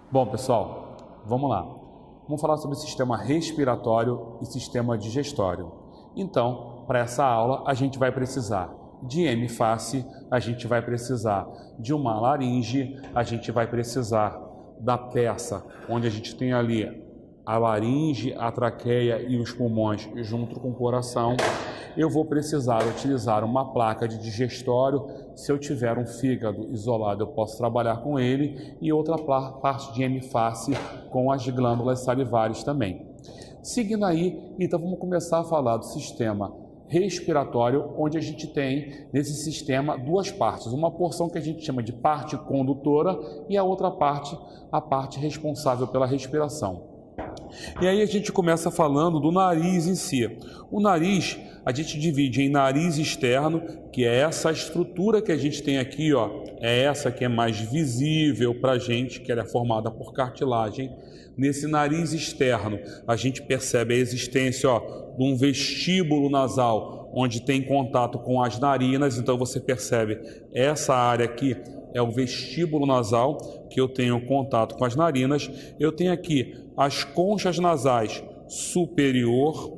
Bom, pessoal, vamos lá. Vamos falar sobre sistema respiratório e sistema digestório. Então, para essa aula, a gente vai precisar de hemiface, a gente vai precisar de uma laringe, a gente vai precisar da peça, onde a gente tem ali a laringe, a traqueia e os pulmões junto com o coração. Eu vou precisar utilizar uma placa de digestório. Se eu tiver um fígado isolado, eu posso trabalhar com ele, e outra parte de hemiface com as glândulas salivares também. Seguindo aí, então vamos começar a falar do sistema respiratório, onde a gente tem nesse sistema duas partes, uma porção que a gente chama de parte condutora e a outra parte, a parte responsável pela respiração. E aí a gente começa falando do nariz em si. O nariz a gente divide em nariz externo, que é essa estrutura que a gente tem aqui, ó, é essa que é mais visível para a gente, que ela é formada por cartilagem. Nesse nariz externo, a gente percebe a existência, ó, de um vestíbulo nasal, onde tem contato com as narinas. Então você percebe essa área aqui é o vestíbulo nasal, que eu tenho contato com as narinas. Eu tenho aqui as conchas nasais superior,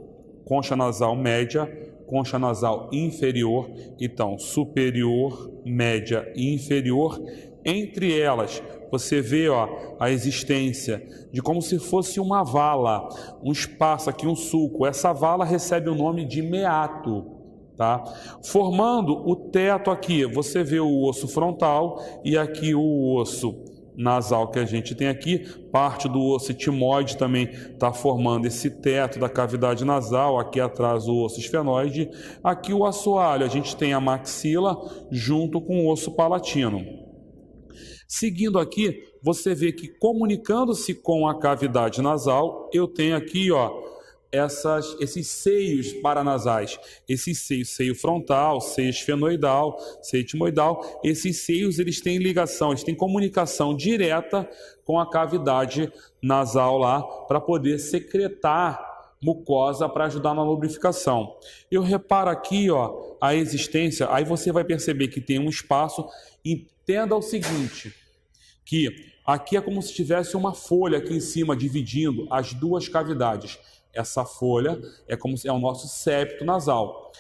concha nasal média, concha nasal inferior. Então, superior, média e inferior. Entre elas, você vê, ó, a existência de como se fosse uma vala, um espaço aqui, um sulco. Essa vala recebe o nome de meato. Tá? Formando o teto aqui, você vê o osso frontal e aqui o osso nasal que a gente tem aqui, parte do osso etimoide também está formando esse teto da cavidade nasal, aqui atrás o osso esfenoide, aqui o assoalho, a gente tem a maxila junto com o osso palatino. Seguindo aqui, você vê que comunicando-se com a cavidade nasal, eu tenho aqui, ó, esses seios paranasais, esses seios, seio frontal, seio esfenoidal, seio etimoidal, esses seios eles têm ligação, eles têm comunicação direta com a cavidade nasal lá, para poder secretar mucosa para ajudar na lubrificação. Eu reparo aqui, ó, a existência, aí você vai perceber que tem um espaço. Entenda o seguinte, que aqui é como se tivesse uma folha aqui em cima dividindo as duas cavidades. Essa folha é como se é o nosso septo nasal.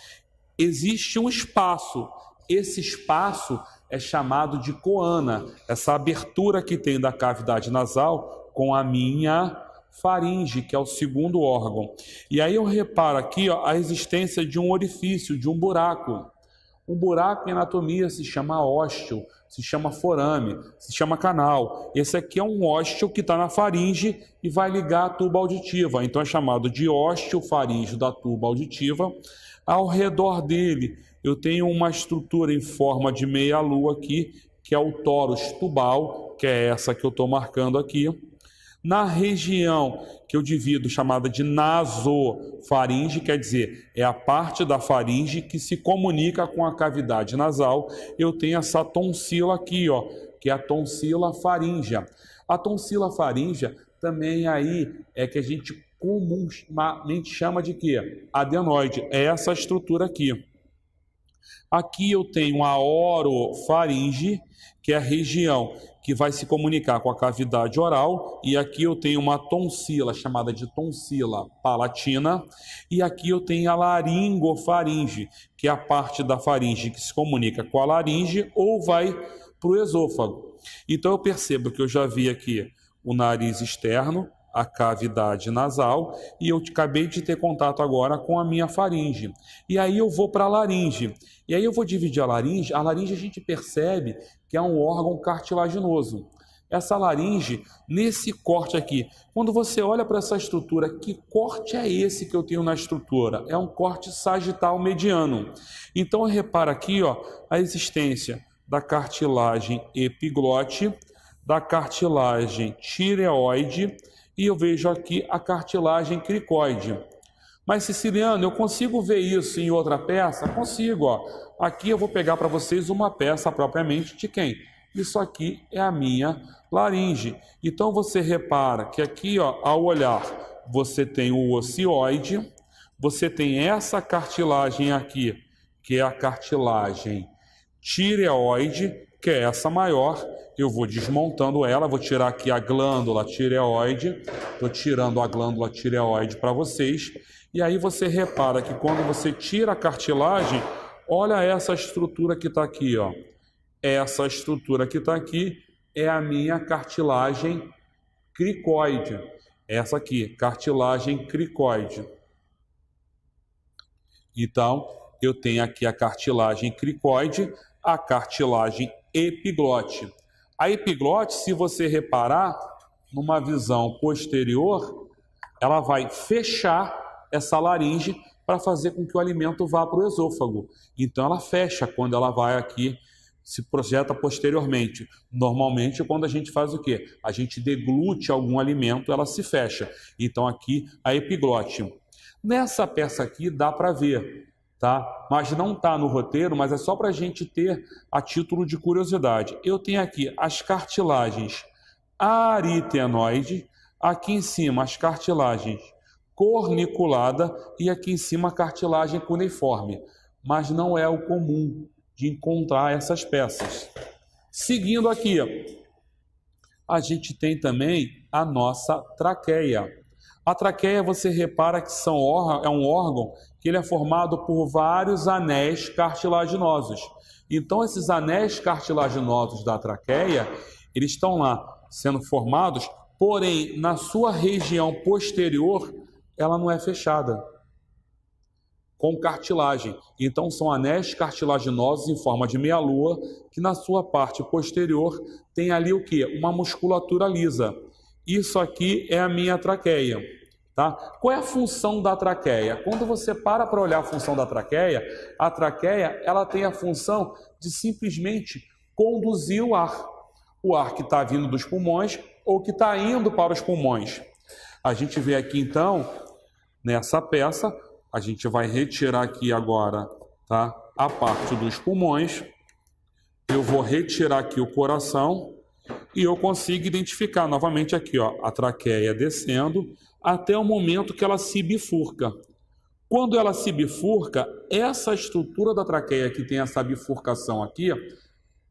Existe um espaço. Esse espaço é chamado de coana. Essa abertura que tem da cavidade nasal com a minha faringe, que é o segundo órgão. E aí eu reparo aqui, ó, a existência de um orifício, de um buraco. Um buraco em anatomia se chama ósteo, se chama forame, se chama canal. Esse aqui é um ósteo que está na faringe e vai ligar a tuba auditiva. Então é chamado de ósteo faríngeo da tuba auditiva. Ao redor dele eu tenho uma estrutura em forma de meia-lua aqui, que é o tórax tubal, que é essa que eu estou marcando aqui. Na região que eu divido, chamada de nasofaringe, quer dizer, é a parte da faringe que se comunica com a cavidade nasal, eu tenho essa tonsila aqui, ó, que é a tonsila faríngea. A tonsila faríngea também aí é que a gente comumente chama de quê? Adenoide, é essa estrutura aqui. Aqui eu tenho a orofaringe, que é a região que vai se comunicar com a cavidade oral, e aqui eu tenho uma tonsila chamada de tonsila palatina, e aqui eu tenho a laringofaringe, que é a parte da faringe que se comunica com a laringe ou vai para o esôfago. Então eu percebo que eu já vi aqui o nariz externo, a cavidade nasal, e eu acabei de ter contato agora com a minha faringe. E aí eu vou para a laringe. E aí eu vou dividir a laringe. A laringe a gente percebe que é um órgão cartilaginoso. Essa laringe, nesse corte aqui, quando você olha para essa estrutura, que corte é esse que eu tenho na estrutura? É um corte sagital mediano. Então repara aqui, ó, a existência da cartilagem epiglote, da cartilagem tireoide, e eu vejo aqui a cartilagem cricoide. Mas, Siciliano, eu consigo ver isso em outra peça? Consigo, ó. Aqui eu vou pegar para vocês uma peça propriamente de quem? Isso aqui é a minha laringe. Então você repara que aqui, ó, ao olhar, você tem o ocioide, você tem essa cartilagem aqui, que é a cartilagem tireoide, que é essa maior. Eu vou desmontando ela, vou tirar aqui a glândula tireoide, estou tirando a glândula tireoide para vocês, e aí você repara que quando você tira a cartilagem, olha essa estrutura que está aqui, ó. Essa estrutura que está aqui é a minha cartilagem cricoide. Essa aqui, cartilagem cricoide. Então, eu tenho aqui a cartilagem cricoide, a cartilagem epiglote. A epiglote, se você reparar, numa visão posterior, ela vai fechar essa laringe para fazer com que o alimento vá para o esôfago. Então, ela fecha quando ela vai aqui, se projeta posteriormente. Normalmente, quando a gente faz o quê? A gente deglute algum alimento, ela se fecha. Então, aqui, a epiglote. Nessa peça aqui, dá para ver, tá? Mas não está no roteiro, mas é só para a gente ter a título de curiosidade. Eu tenho aqui as cartilagens aritenoide, aqui em cima as cartilagens corniculada e aqui em cima a cartilagem cuneiforme. Mas não é o comum de encontrar essas peças. Seguindo aqui, a gente tem também a nossa traqueia. A traqueia, você repara que é um órgão que ele é formado por vários anéis cartilaginosos. Então, esses anéis cartilaginosos da traqueia, eles estão lá sendo formados, porém, na sua região posterior, ela não é fechada com cartilagem. Então, são anéis cartilaginosos em forma de meia-lua, que na sua parte posterior tem ali o quê? Uma musculatura lisa. Isso aqui é a minha traqueia. Tá? Qual é a função da traqueia? Quando você para olhar a função da traqueia, a traqueia ela tem a função de simplesmente conduzir o ar que está vindo dos pulmões ou que está indo para os pulmões. A gente vê aqui então, nessa peça, a gente vai retirar aqui agora, tá? A parte dos pulmões, eu vou retirar aqui o coração e eu consigo identificar novamente aqui, ó, a traqueia descendo, até o momento que ela se bifurca. Quando ela se bifurca, essa estrutura da traqueia que tem essa bifurcação aqui,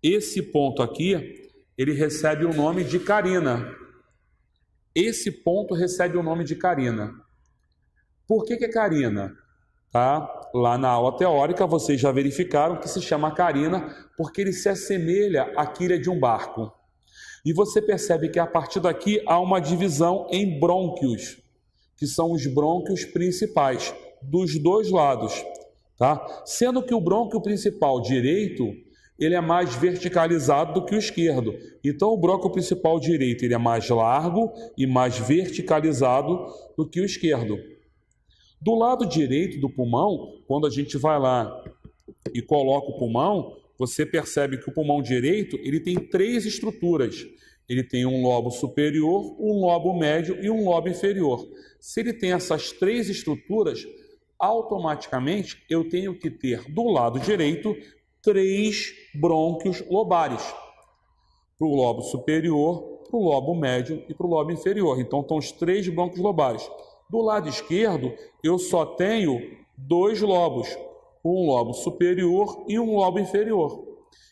esse ponto aqui, ele recebe o nome de carina. Esse ponto recebe o nome de carina. Por que é carina? Tá? Lá na aula teórica vocês já verificaram que se chama carina porque ele se assemelha à quilha de um barco. E você percebe que a partir daqui há uma divisão em brônquios, que são os brônquios principais, dos dois lados. Tá? Sendo que o brônquio principal direito, ele é mais verticalizado do que o esquerdo. Então o brônquio principal direito ele é mais largo e mais verticalizado do que o esquerdo. Do lado direito do pulmão, quando a gente vai lá e coloca o pulmão, você percebe que o pulmão direito ele tem três estruturas. Ele tem um lobo superior, um lobo médio e um lobo inferior. Se ele tem essas três estruturas, automaticamente eu tenho que ter do lado direito 3 brônquios lobares. Para o lobo superior, para o lobo médio e para o lobo inferior. Então estão os 3 brônquios lobares. Do lado esquerdo, eu só tenho 2 lobos, um lobo superior e um lobo inferior.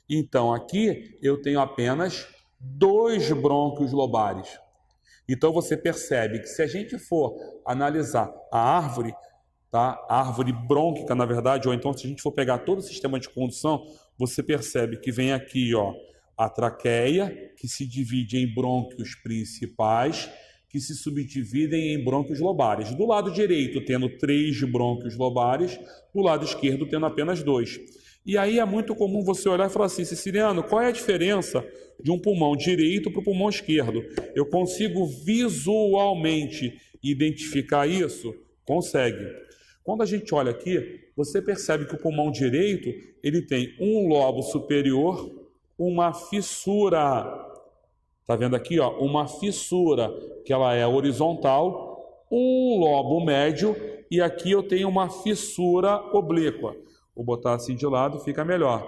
Então, aqui eu tenho apenas 2 brônquios lobares. Então, você percebe que se a gente for analisar a árvore, tá? A árvore brônquica, na verdade, ou então se a gente for pegar todo o sistema de condução, você percebe que vem aqui, ó, a traqueia, que se divide em brônquios principais, que se subdividem em brônquios lobares. Do lado direito, tendo 3 brônquios lobares, do lado esquerdo, tendo apenas 2. E aí é muito comum você olhar e falar assim, Ceciliano, qual é a diferença de um pulmão direito para o pulmão esquerdo? Eu consigo visualmente identificar isso? Consegue. Quando a gente olha aqui, você percebe que o pulmão direito ele tem um lobo superior, uma fissura. Está vendo aqui, ó, uma fissura, que ela é horizontal, um lobo médio, e aqui eu tenho uma fissura oblíqua. Vou botar assim de lado, fica melhor.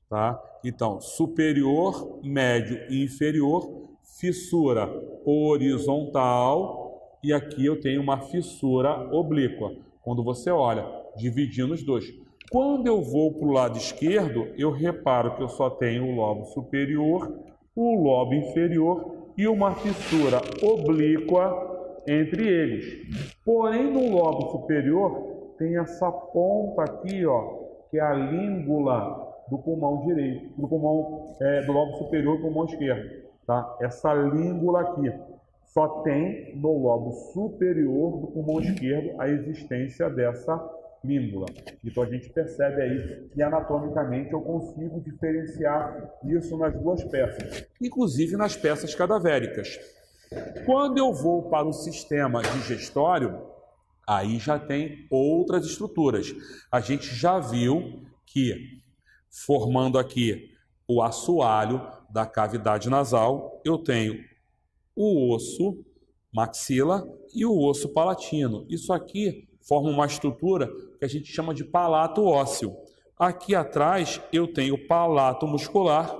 Tá? Então, superior, médio e inferior, fissura horizontal, e aqui eu tenho uma fissura oblíqua. Quando você olha, dividindo os dois. Quando eu vou para o lado esquerdo, eu reparo que eu só tenho o lobo superior, o lobo inferior e uma fissura oblíqua entre eles. Porém, no lobo superior, tem essa ponta aqui, ó, que é a língula do pulmão direito, do lobo superior do pulmão esquerdo, tá? Essa língula aqui só tem no lobo superior do pulmão esquerdo a existência dessa língula. Então a gente percebe aí que anatomicamente eu consigo diferenciar isso nas duas peças, inclusive nas peças cadavéricas. Quando eu vou para o sistema digestório, aí já tem outras estruturas. A gente já viu que, formando aqui o assoalho da cavidade nasal, eu tenho o osso maxila e o osso palatino. Isso aqui forma uma estrutura que a gente chama de palato ósseo. Aqui atrás eu tenho o palato muscular,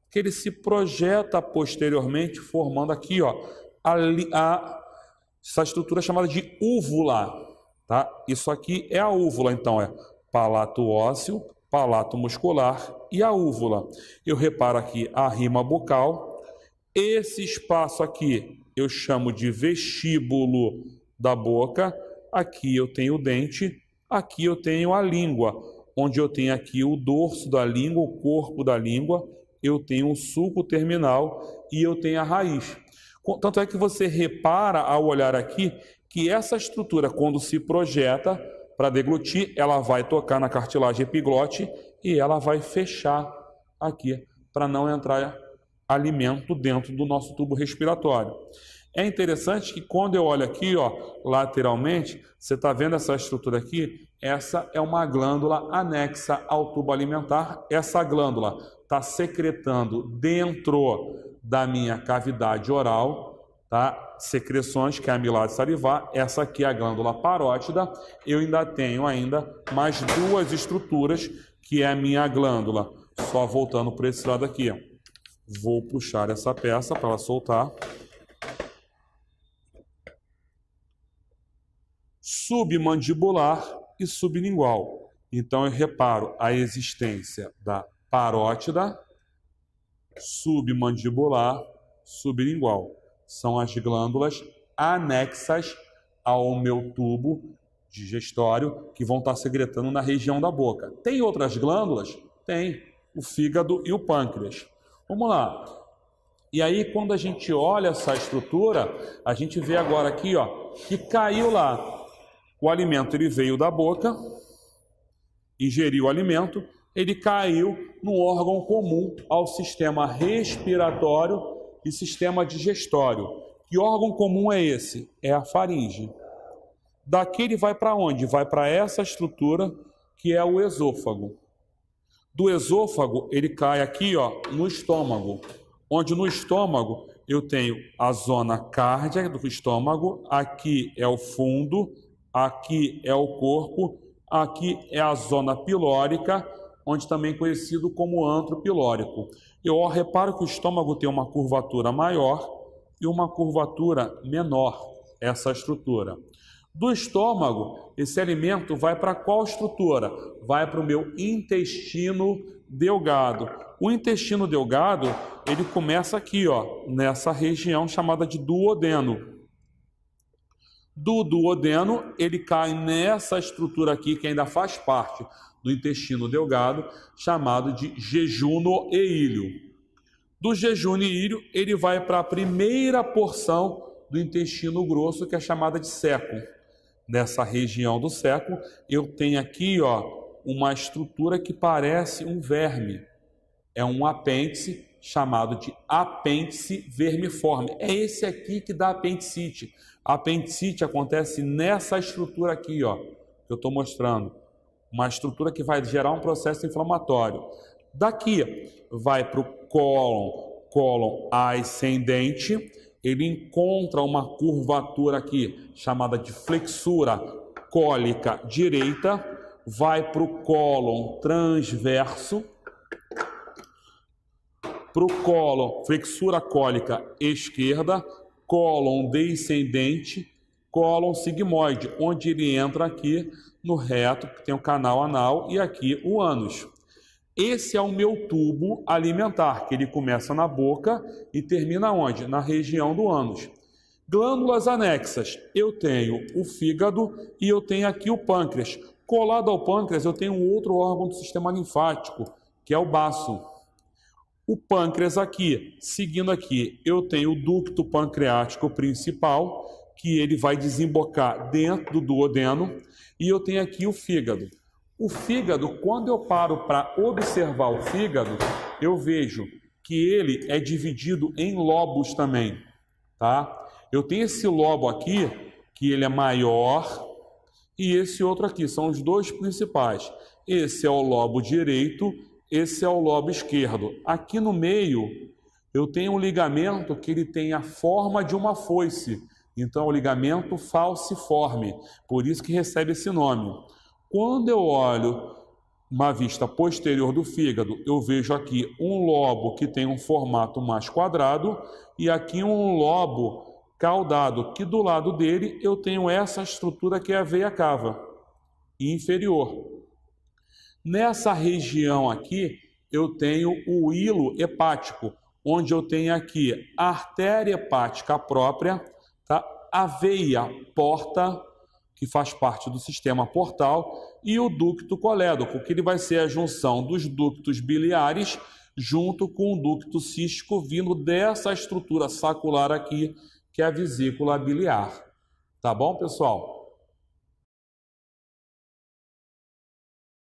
que ele se projeta posteriormente, formando aqui, ó, essa estrutura chamada de úvula, tá? Isso aqui é a úvula, então é palato ósseo, palato muscular e a úvula. Eu reparo aqui a rima bucal. Esse espaço aqui eu chamo de vestíbulo da boca. Aqui eu tenho o dente, aqui eu tenho a língua, onde eu tenho aqui o dorso da língua, o corpo da língua, eu tenho o sulco terminal e eu tenho a raiz. Tanto é que você repara ao olhar aqui que essa estrutura, quando se projeta para deglutir, ela vai tocar na cartilagem epiglote e ela vai fechar aqui para não entrar alimento dentro do nosso tubo respiratório. É interessante que quando eu olho aqui, ó, lateralmente, você está vendo essa estrutura aqui? Essa é uma glândula anexa ao tubo alimentar. Essa glândula está secretando dentro da minha cavidade oral, tá? Secreções, que é a amilase salivar. Essa aqui é a glândula parótida. Eu ainda tenho mais duas estruturas, que é a minha glândula. Só voltando para esse lado aqui, ó. Vou puxar essa peça para ela soltar. Submandibular e sublingual. Então eu reparo a existência da parótida, submandibular, sublingual. São as glândulas anexas ao meu tubo digestório que vão estar secretando na região da boca. Tem outras glândulas? Tem. O fígado e o pâncreas. Vamos lá. E aí, quando a gente olha essa estrutura, a gente vê agora aqui, ó, que caiu lá. O alimento ele veio da boca, ingeriu o alimento, ele caiu no órgão comum ao sistema respiratório e sistema digestório. Que órgão comum é esse? É a faringe. Daqui ele vai para onde? Vai para essa estrutura que é o esôfago. Do esôfago ele cai aqui, ó, no estômago, onde no estômago eu tenho a zona cárdiaca do estômago, aqui é o fundo, aqui é o corpo, aqui é a zona pilórica, onde também é conhecido como antro pilórico. Eu reparo que o estômago tem uma curvatura maior e uma curvatura menor, essa estrutura. Do estômago, esse alimento vai para qual estrutura? Vai para o meu intestino delgado. O intestino delgado, ele começa aqui, ó, nessa região chamada de duodeno. Do duodeno, ele cai nessa estrutura aqui, que ainda faz parte do intestino delgado, chamado de jejuno e ilho. Do jejuno e ilho, ele vai para a primeira porção do intestino grosso, que é chamada de ceco. Nessa região do ceco, eu tenho aqui, ó, uma estrutura que parece um verme. É um apêndice chamado de apêndice vermiforme. É esse aqui que dá apendicite. A apendicite acontece nessa estrutura aqui, ó, que eu estou mostrando. Uma estrutura que vai gerar um processo inflamatório. Daqui vai para o cólon ascendente. Ele encontra uma curvatura aqui, chamada de flexura cólica direita. Vai para o cólon transverso. Para o cólon, flexura cólica esquerda, cólon descendente, cólon sigmoide, onde ele entra aqui no reto, que tem o canal anal, e aqui o ânus. Esse é o meu tubo alimentar, que ele começa na boca e termina onde? Na região do ânus. Glândulas anexas, eu tenho o fígado e eu tenho aqui o pâncreas. Colado ao pâncreas, eu tenho outro órgão do sistema linfático, que é o baço. O pâncreas aqui, seguindo aqui, eu tenho o ducto pancreático principal, que ele vai desembocar dentro do duodeno, e eu tenho aqui o fígado. O fígado, quando eu paro para observar o fígado, eu vejo que ele é dividido em lobos também, tá? Eu tenho esse lobo aqui, que ele é maior, e esse outro aqui, são os dois principais. Esse é o lobo direito, esse é o lobo esquerdo. Aqui no meio, eu tenho um ligamento que ele tem a forma de uma foice. Então, é o ligamento falciforme, por isso que recebe esse nome. Quando eu olho uma vista posterior do fígado, eu vejo aqui um lobo que tem um formato mais quadrado e aqui um lobo caudado, que do lado dele eu tenho essa estrutura que é a veia cava inferior. Nessa região aqui, eu tenho o hilo hepático, onde eu tenho aqui a artéria hepática própria, tá? A veia porta, que faz parte do sistema portal, e o ducto colédoco, que ele vai ser a junção dos ductos biliares junto com o ducto cístico vindo dessa estrutura sacular aqui, que é a vesícula biliar. Tá bom, pessoal?